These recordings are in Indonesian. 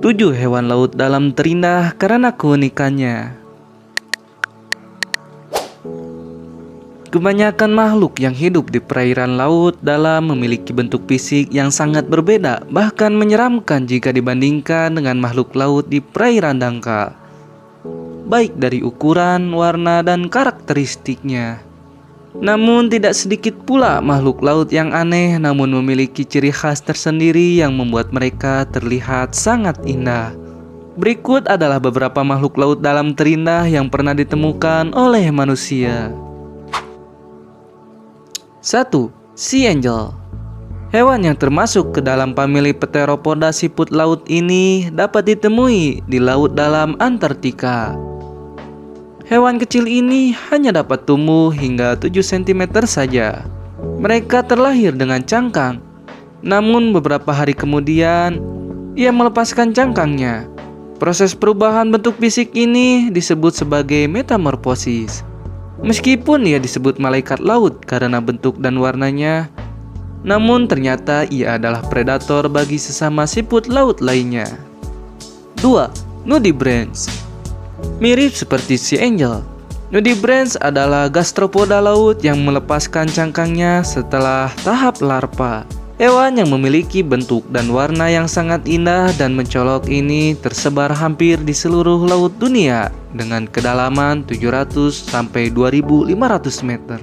7 hewan laut dalam terindah karena keunikannya. Kebanyakan makhluk yang hidup di perairan laut dalam memiliki bentuk fisik yang sangat berbeda, bahkan menyeramkan jika dibandingkan dengan makhluk laut di perairan dangkal, baik dari ukuran, warna, dan karakteristiknya. Namun tidak sedikit pula makhluk laut yang aneh namun memiliki ciri khas tersendiri yang membuat mereka terlihat sangat indah. Berikut adalah beberapa makhluk laut dalam terindah yang pernah ditemukan oleh manusia. 1. Sea Angel. Hewan yang termasuk ke dalam famili Pteropoda siput laut ini dapat ditemui di laut dalam Antartika. Hewan kecil ini hanya dapat tumbuh hingga 7 cm saja. Mereka terlahir dengan cangkang, namun beberapa hari kemudian ia melepaskan cangkangnya. Proses perubahan bentuk fisik ini disebut sebagai metamorfosis. Meskipun ia disebut malaikat laut karena bentuk dan warnanya, namun ternyata ia adalah predator bagi sesama siput laut lainnya. 2. Nudibranch. Mirip seperti Sea Angel, Nudibranch adalah gastropoda laut yang melepaskan cangkangnya setelah tahap larva. Hewan yang memiliki bentuk dan warna yang sangat indah dan mencolok ini tersebar hampir di seluruh laut dunia dengan kedalaman 700 sampai 2500 meter.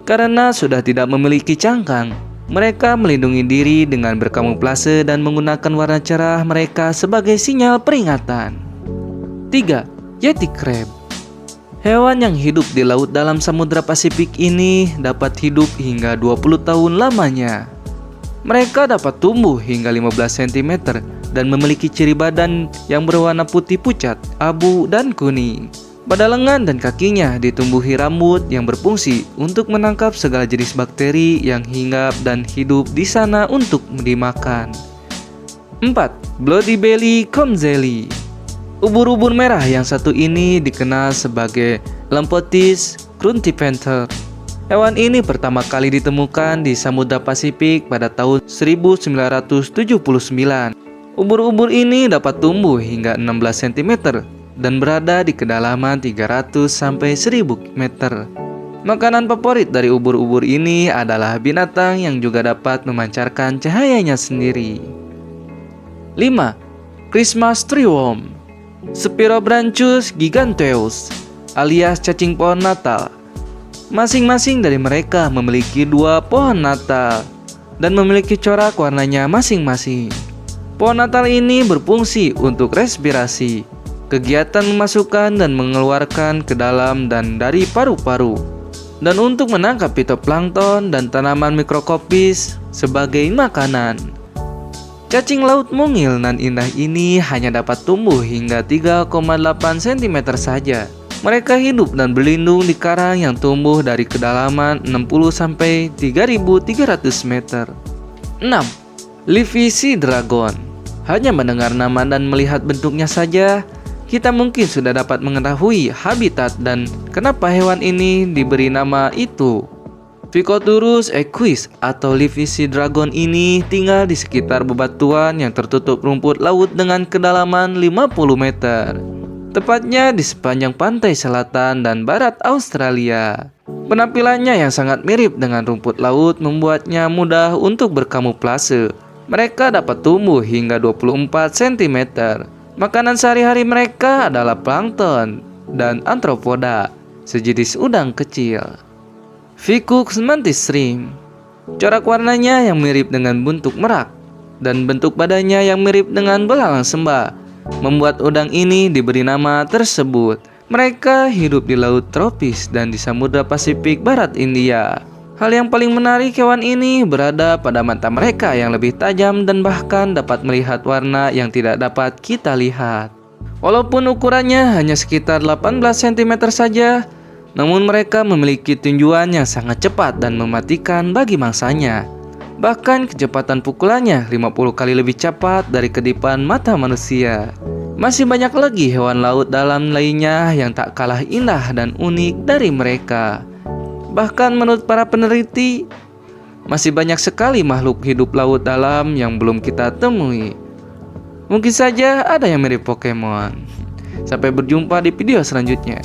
Karena sudah tidak memiliki cangkang, mereka melindungi diri dengan berkamuflase dan menggunakan warna cerah mereka sebagai sinyal peringatan. 3. Yeti Crab. Hewan yang hidup di laut dalam Samudra Pasifik ini dapat hidup hingga 20 tahun lamanya. Mereka dapat tumbuh hingga 15 cm dan memiliki ciri badan yang berwarna putih pucat, abu, dan kuning. Pada lengan dan kakinya ditumbuhi rambut yang berfungsi untuk menangkap segala jenis bakteri yang hinggap dan hidup di sana untuk dimakan. 4. Bloody Belly Comzeli. Ubur-ubur merah yang satu ini dikenal sebagai Lampotis cruntipanther. Hewan ini pertama kali ditemukan di Samudra Pasifik pada tahun 1979. Ubur-ubur ini dapat tumbuh hingga 16 cm dan berada di kedalaman 300 sampai 1000 meter. Makanan favorit dari ubur-ubur ini adalah binatang yang juga dapat memancarkan cahayanya sendiri. 5. Christmas Tree Worm. Spirobranchus giganteus alias cacing pohon Natal. Masing-masing dari mereka memiliki 2 pohon Natal dan memiliki corak warnanya masing-masing. Pohon Natal ini berfungsi untuk respirasi, kegiatan memasukkan dan mengeluarkan ke dalam dan dari paru-paru, dan untuk menangkap fitoplankton dan tanaman mikroskopis sebagai makanan. Cacing laut mungil nan indah ini hanya dapat tumbuh hingga 3,8 cm saja. Mereka hidup dan berlindung di karang yang tumbuh dari kedalaman 60 sampai 3.300 meter. 6. Leafy Sea Dragon. Hanya mendengar nama dan melihat bentuknya saja, kita mungkin sudah dapat mengetahui habitat dan kenapa hewan ini diberi nama itu. Phicoturus equus atau Leafy Sea Dragon ini tinggal di sekitar bebatuan yang tertutup rumput laut dengan kedalaman 50 meter. Tepatnya di sepanjang pantai selatan dan barat Australia. Penampilannya yang sangat mirip dengan rumput laut membuatnya mudah untuk berkamuflase. Mereka dapat tumbuh hingga 24 cm. Makanan sehari-hari mereka adalah plankton dan arthropoda, sejenis udang kecil. Ficus mantis shrimp. Corak warnanya yang mirip dengan bentuk merak dan bentuk badannya yang mirip dengan belalang sembah membuat udang ini diberi nama tersebut. Mereka hidup di laut tropis dan di Samudra Pasifik Barat India. Hal yang paling menarik hewan ini berada pada mata mereka yang lebih tajam dan bahkan dapat melihat warna yang tidak dapat kita lihat. Walaupun ukurannya hanya sekitar 18 cm saja, namun mereka memiliki tinjuan yang sangat cepat dan mematikan bagi mangsanya. Bahkan kecepatan pukulannya 50 kali lebih cepat dari kedipan mata manusia. Masih banyak lagi hewan laut dalam lainnya yang tak kalah indah dan unik dari mereka. Bahkan menurut para peneliti, masih banyak sekali makhluk hidup laut dalam yang belum kita temui. Mungkin saja ada yang mirip Pokemon. Sampai berjumpa di video selanjutnya.